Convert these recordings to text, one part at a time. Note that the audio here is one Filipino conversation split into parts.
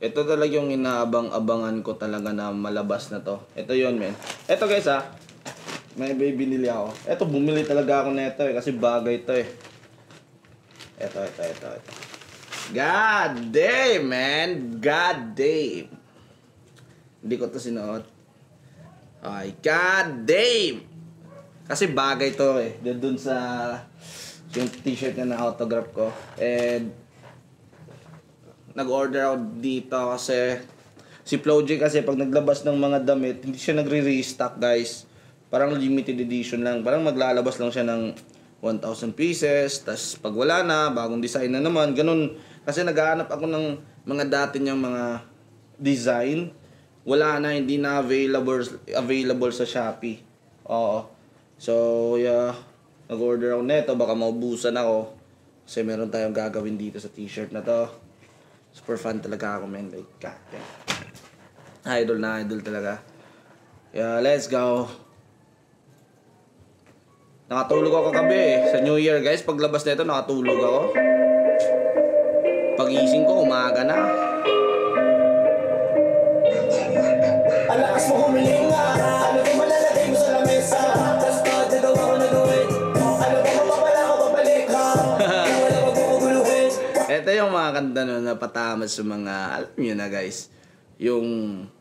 Ito talaga yung inaabang-abangan ko talaga na malabas na to. Ito yun, men. Ito guys may binili ako. Ito, bumili talaga ako nito kasi bagay to Ito. God damn, man. God damn. Hindi ko to sinuot. Ay, god damn. Kasi bagay to Doon sa yung t-shirt na autograph ko. And nag-order ako dito kasi si Flow J kasi pag naglabas ng mga damit, hindi siya nagre-restock, guys. Parang limited edition lang. Parang maglalabas lang siya ng 1,000 pieces. Tas pag wala na, bagong design na naman. Ganun. Kasi naghahanap ako ng mga dati niyang mga design. Wala na, hindi na available sa Shopee. Oo. So, yeah. Nag-order ako neto. Baka maubusan ako. Kasi meron tayong gagawin dito sa t-shirt na to. Super fan talaga ako, man. Like, God damn. Idol na idol talaga. Yeah, let's go. Nakatulog ako kagabi sa New Year, guys. Paglabas nito, nakatulog ako. Pagising ko, umaga na. Alakas mo humiling nga. Ano ba malalagay mo sa lamesa? Tapos pag nagawa ko na gawin. Ano ba mapapala ko babalik ha? Wala magkukuguluhin. Ito yung mga kanta na napatamas sa mga, alam nyo na, guys. Yung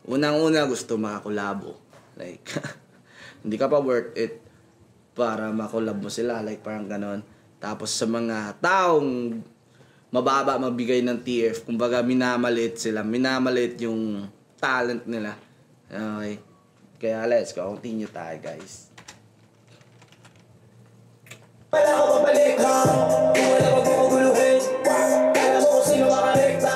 unang-una gusto makakulabo. Like, hindi ka pa worth it para makulab mo sila. Like, parang ganon. Tapos sa mga taong mababa mabigay ng TF, kumbaga minamalit sila. Minamalit yung talent nila. Okay. Kaya let's go. Continue tayo, guys. Wala ko babalik ha? Wala magkukuguluhin. Kala mo kung sino makarekta.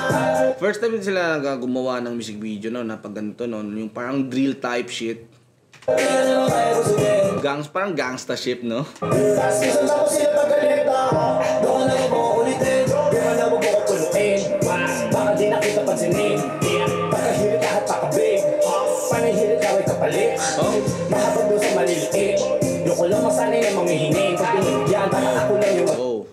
First time sila gumawa ng music video na pag ganito yung parang drill type shit. Parang gangsta ship, no? Kasi sa ako sila pagkalita. Doon na mag-uulitin. Doon na mag-uukuluin. Baka di nakita pansinin. Pagkahirit lahat pakabig. Panahirit kaway kapalit. Mahabag doon sa maliliit. Yung ko lang masanay na mamihingin. Kung pinigyan, baka ako lang yung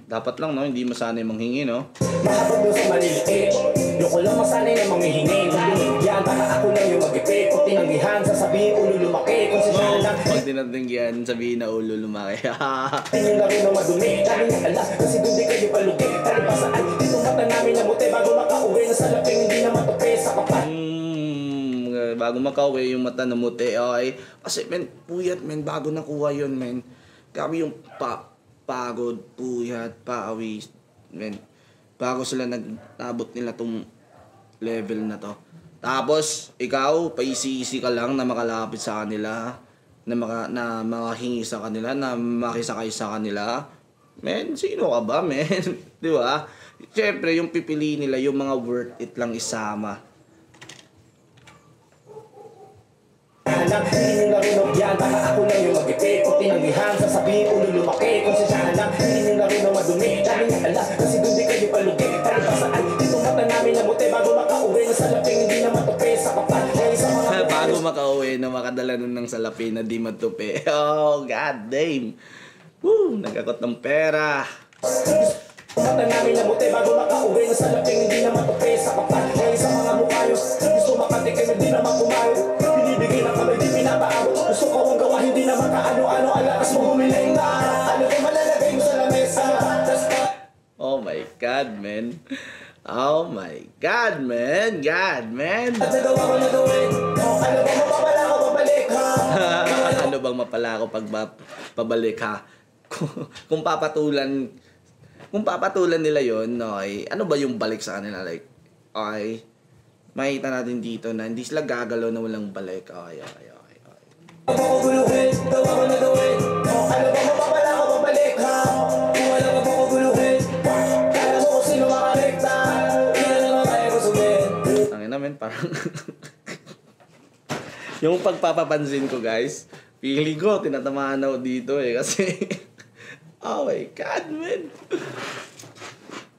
dapat lang, no? Hindi masanay manghingi, no? mahabag doon sa maliliit. Yung ko lang masanay na mamihingin. Kung pinigyan, baka ako lang yung mag-ipit. Kung tinanggihan, sasabihin ulo lumaki. Kung sasyahan lang, pag tinatanggihan, sabihin na ulo lumaki. tingin lang rin ang madumi. Dami niya alas, kasi doon di kayo palugi. Dali pa saan, dito mata namin namuti. Bago makauwi na sa laping, hindi na matupi sa kapat. Bago makauwi yung mata namuti, okay? Kasi, men, puyat, men, bago nakuha yun, men. Grabe yung pagod, puyat, paawis, men. Bago sila nagtabot nila tong level na to. Tapos, ikaw, paisi-isi ka lang na makalapit sa kanila, na makahingi sa kanila, na makisakay sa kanila. Men, sino ka ba, men? Di ba? Siyempre, yung pipiliin nila, yung mga worth it lang isama. Hindi nyo na rinogyan, baka ako lang yung mag-ipit. Kung tinanggihan, sasabihin ulo lumaki. Kung sasyahan lang, hindi nyo na rin ang madumi. Dami niya alas, kasi doon di kayo palugi. Dali pa saan, dito mata namin namuti. Bago makauwi na sa laping, hindi na matupi sa kapat. Kaya sa mga bago makauwi na makadala nun ng salapi na di matupi. Oh, god damn. Woo, nagkakot ng pera. mata namin namuti. Bago makauwi na sa laping, hindi na matupi sa kapat. Kaya sa mga mukha nyo, gusto makatikim, hindi na makumayo. Binibigay na kamay, di pinapaabot. Gusto ko ang gawa, hindi na makaano-ano. Alakas mo humiling na. Ano ba malalagay mo sa lamesa? Oh my god, man. Oh my god, man. God, man. At nagawa ko na gawin. Ano ba mapapala ko babalik ha? Ano bang mapala ako pag pabalik, ha? Kung papatulan nila yon, no, ano ba yung balik sa kanila? Like, okay, makita natin dito na hindi sila gagalaw na walang balik. Okay. Magkukuguluhin, gawa ko na gawin. Ano ba mapapala ko babalik ha? Kung wala magkukuguluhin, kaya mo kung sino makarekta. Iyan naman kaya ko sugin. Ang ina, men, parang yung pagpapapansin ko, guys, feeling ko tinatamaan ako dito kasi oh my god, man.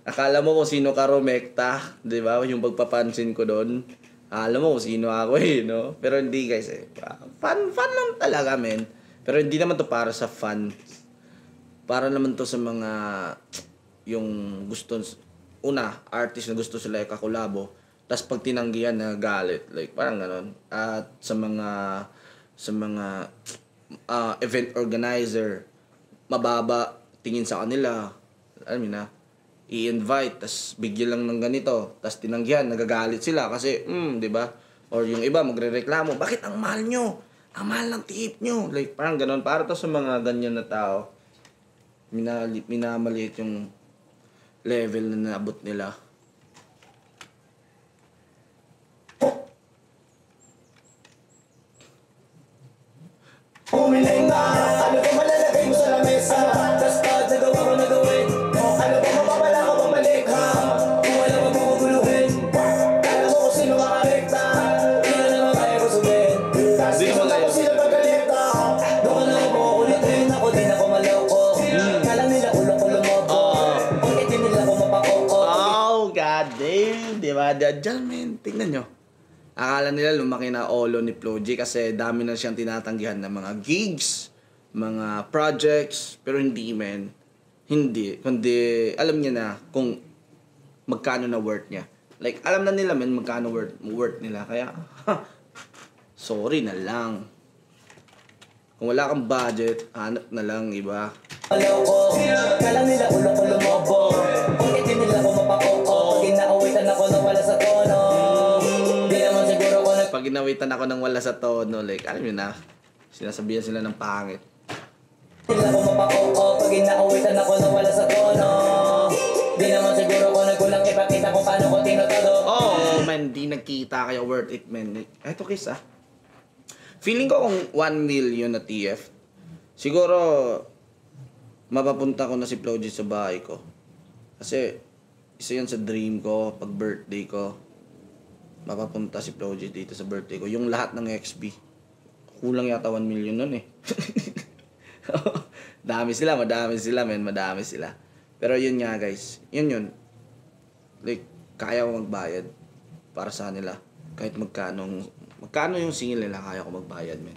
Akala mo kung sino ka rumekta, di ba? Yung pagpapansin ko doon. Akala mo kung sino ako no? Pero hindi, guys Fun lang talaga, men. Pero hindi naman to para sa fun. Para naman to sa mga yung gusto, artist na gusto sila kakulabo. tas pag tinanggihan na galit, like parang ganon. At sa mga event organizer, mababa tingin sa kanila, alam mo na, i-invite, tas bigyan lang ng ganito, tas tinanggihan, nagagalit sila kasi, di ba? Or yung iba, magrereklamo, bakit ang mahal nyo? Ang mahal ng tip nyo. Like, parang ganon. Para to sa mga ganyan na tao, minamaliit yung level na naabot nila. Umiling ka, ano ba malalagay mo sa lamesa? Tas pag nagawa ko na gawin, ano ba mapapala ka pabalik ha? Kung wala mo guguluhin, alam mo kung sino makarekta, di na naman kaya ko sumin. Tas di mo ako sila pagkalita, doon ka na ako ulitin, ako din ako maloko. Kala nila ulo ko lumobo, kung itin nila ko mapakoko. Oh, god damn. Diba? Diyan, men. Tingnan nyo. Akala nila lumaki na olo ni Flo J kasi dami na siyang tinatanggihan ng mga gigs, mga projects, pero hindi, men. Hindi. Kundi, alam niya na kung magkano na worth niya. Like, alam na nila, men, magkano worth nila. Kaya, sorry na lang. Kung wala kang budget, hanap na lang, iba. Maloko, kala nila ulo ko lumobo, kung itin nila ko mapakoko, pag inaawitan ako na wala sa tono. Pag inawitan ako ng wala sa tono, like, alam yun na, sinasabihan sila ng pangit. Nila ko mapakoko, pag inaawitan ako na wala sa tono. Di naman siguro ko nagkulang ipakita kung paano ko tinutolo. Oh, man, di nagkita kaya worth it, man. Eto, kiss, feeling ko kung 1 million na TF, siguro, mapapunta ko na si Flo J sa bahay ko. Kasi, isa yan sa dream ko, pag birthday ko, mapapunta si Flo J dito sa birthday ko. Yung lahat ng XB. Kulang yata 1 million nun eh. madami sila, men. Madami sila. Pero yun nga, guys. Yun. Like, kaya ko magbayad para sa nila. Kahit magkano yung singil nila, kaya ko magbayad, men.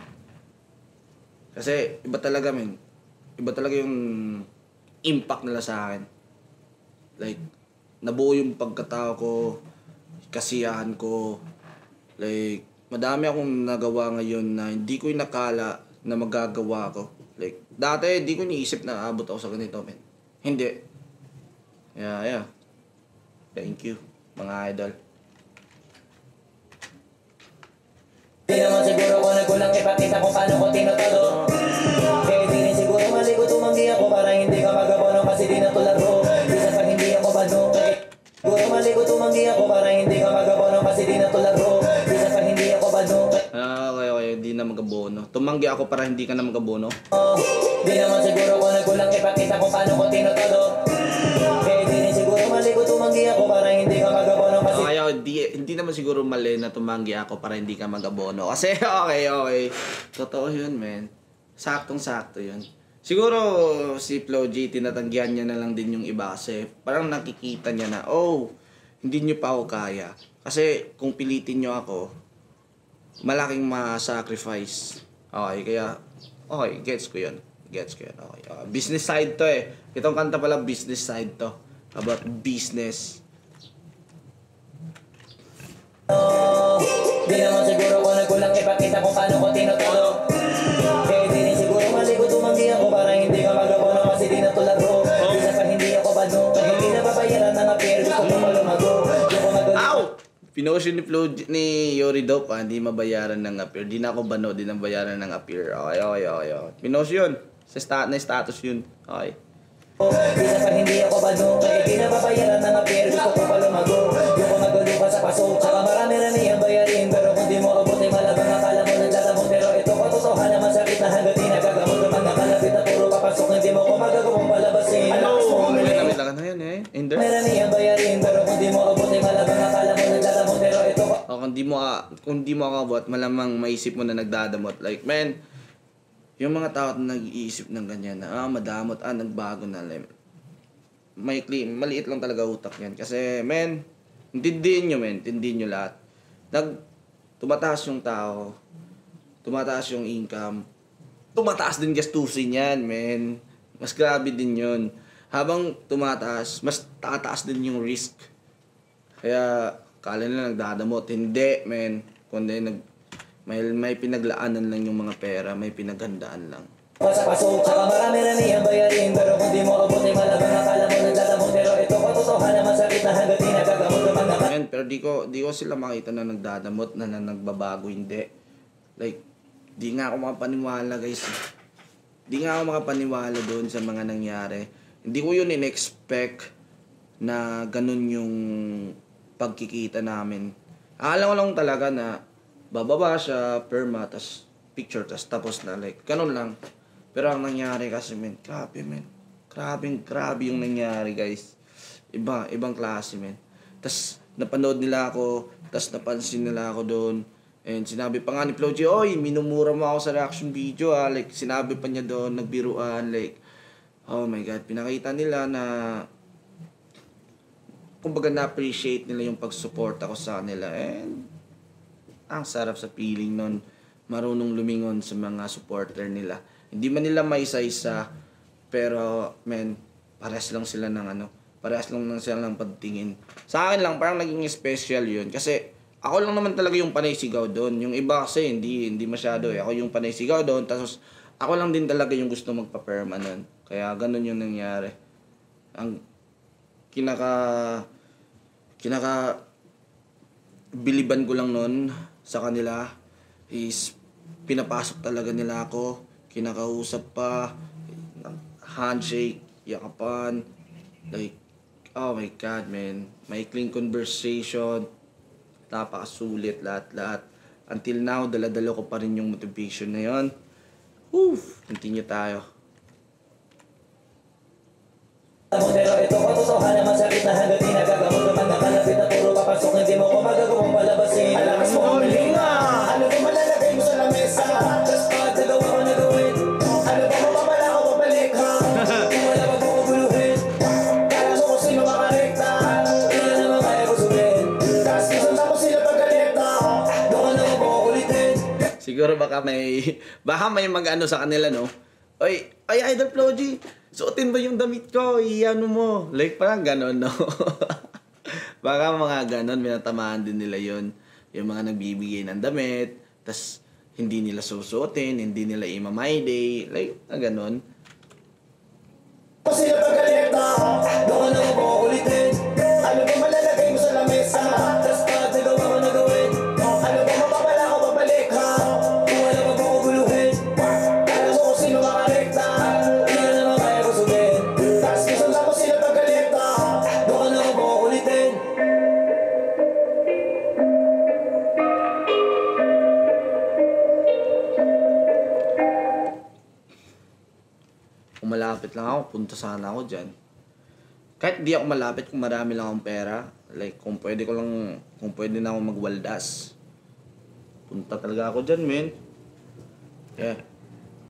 Kasi, iba talaga, men. Iba talaga yung impact nila sa akin. Like, nabuo yung pagkatao ko, kasiyahan ko, like, madami akong nagawa ngayon na hindi ko inakala na magagawa ko. Like, dati, hindi ko iniisip na abot ako sa ganito, men. Hindi. Yeah. Thank you, mga idol. Di naman siguro ko nagkulang ipakita kung paano ko tinutolo. Kaya di rin siguro mali ko tumanggi ako para hindi ka magabono kasi di natulad ko. Isa pa hindi ako bano. Siguro mali ko tumanggi ako para hindi ka magabono kasi di natulad ko. Isa pa hindi ako bano. Okay, di na magabono. Tumanggi ako para hindi ka na magabono. Di naman siguro ko nagkulang ipakita kung paano ko tinutolo. Kaya di rin siguro mali ko tumanggi ako para hindi ka magabono kasi hindi naman siguro mali na tumanggi ako para hindi ka magabono. Kasi okay. Totoo yun, men. Saktong-sakto yun. Siguro si Flo J, tinatanggihan niya na lang din yung iba kasi parang nakikita niya na, hindi niyo pa ako kaya. Kasi kung pilitin niyo ako, malaking ma-sacrifice. Okay, kaya, gets ko yun. Okay. Business side to eh. Itong kanta pala, business side to. About business. Di naman siguro ko nagkulang ipakita kung paano ko tinutolo. Kaya di rin siguro mali ko tumanggi ako para hindi ka magabono kasi di natulad ko. Isa pa hindi ako bano. Kaya hindi na babayaran ng appear. Gusto ko malumago. Ow! Pinost ni Flo ni Yori Dope, hindi mabayaran ng appear. Di na ako bano, di na bayaran ng appear. Okay. Pinost yun. Sa status yun. Okay. Isa pa hindi ako bano. Kaya di na babayaran ng appear. Gusto ko malumago. Yung ko magalupa sa paso. Tsaka marami ang bayarin. Pero kung di mo abot ay malabang akala mo nagtatamong. Pero ito katotohan naman sakit na hanggang di nagagamot. Kapag nakalapit na puro papasok. Hindi mo ko magagawang palabasin. Wait lang na yan eh. Ender. Marami ang bayarin. Pero kung di mo abot ay malabang akala mo nagtatamong. Pero ito Kung di mo akabot, malamang maisip mo na nagdadamot. Like, man, yung mga tao na nag-iisip ng ganyan na, madamot, nagbago na. Maliit lang talaga utak yan. Kasi, men, intindihin nyo lahat. Tumataas yung tao, tumataas yung income, tumataas din gastusin yan, men. Mas grabe din yun. Habang tumataas, mas tataas din yung risk. Kaya, Kala nila nagdadamot. Hindi, men. Kundi may pinaglaanan lang yung mga pera, may pinaghandaan lang. Pasok, tsaka marami-rami ang bayarin. Pero kung di mo abot ay malabang akala mo nagdadamot. Pero ito katotohanan, masakit na hanggat di nagagamot naman naman. Men, pero di ko sila makita na nagdadamot, na nagbabago, hindi. Like, di nga ako makapaniwala, guys. Di nga ako makapaniwala doon sa mga nangyari. Hindi ko yun in-expect na ganun yung pagkikita namin. Alam ko lang talaga na bababa siya, perma, tas picture, tas tapos na, like, ganun lang. Pero ang nangyari kasi, men, grabe, men. Grabe yung nangyari, guys. Ibang klase, men. Tas napanood nila ako, tas napansin nila ako doon. And sinabi pa nga ni Flo G, oy, minumura mo ako sa reaction video, ah. Like, sinabi pa niya doon, nagbiruan, like, oh my God, pinakita nila na kumbaga na-appreciate nila yung pag-support ako sa kanila. And ang sarap sa feeling nun, marunong lumingon sa mga supporter nila. Hindi man nila maisa-isa, pero men, parehas lang sila ng pagtingin. Sa akin lang, parang naging special yun. Kasi ako lang naman talaga yung panay sigaw doon. Yung iba kasi hindi masyado eh. Ako yung panay sigaw doon, tapos ako lang din talaga yung gusto magpa-perma nun. Kaya ganun yung nangyari. Ang kinaka biliban ko lang nun sa kanila is pinapasok talaga nila ako, kinakausap pa, handshake, yakapan, like, oh my God, man, maikling conversation, napakasulit lahat. Until now, dala-dala ko pa rin yung motivation na yon. Continue tayo. Pero ito katotohanan, masakit na hanggat di nagagamot naman nakalapit na puro papasok. Hindi mo ko magagawang palabasin. Alakas mo ang hilinga. Ano ba malalagay mo sa lamesa? Tapos pag nagawa ko na gawin, ano ba mapapala ko pabalik ha? Kung wala ba ko guluhin, kala mo kung sino makarekta. Hindi na naman kaya ko sumin. Tapos kisunta ko sila pagkalekta. Doon na mo ko ulitin. Siguro baka may mag-ano sa kanila, no? Oy, Idol Flo G, suotin ba yung damit ko? Iano mo. Like, parang ganon, no? Baka mga ganon, minatamaan din nila yon. Yung mga nagbibigay ng damit, tas hindi nila susuotin, hindi nila ima-my day. Like, ganon. Sila pagkalekta. Doon na mo ko ulitin. Ano ba malalagay mo sa lamesa? Tapos pag nagawa ko na gawin, ano ba mapapala ko pabalik ha? Kung wala ba ko guluhin, kala mo kung sino makarekta. Hindi na naman kaya ko sumin. Tapos kisunta ko sila pagkalekta. Doon na mo ko ulitin. Kung malapit lang ako, punta sana ako dyan. Kahit di ako malapit, kung marami lang akong pera, like, kung pwede na ako magwaldas, punta talaga ako dyan, men. Yeah.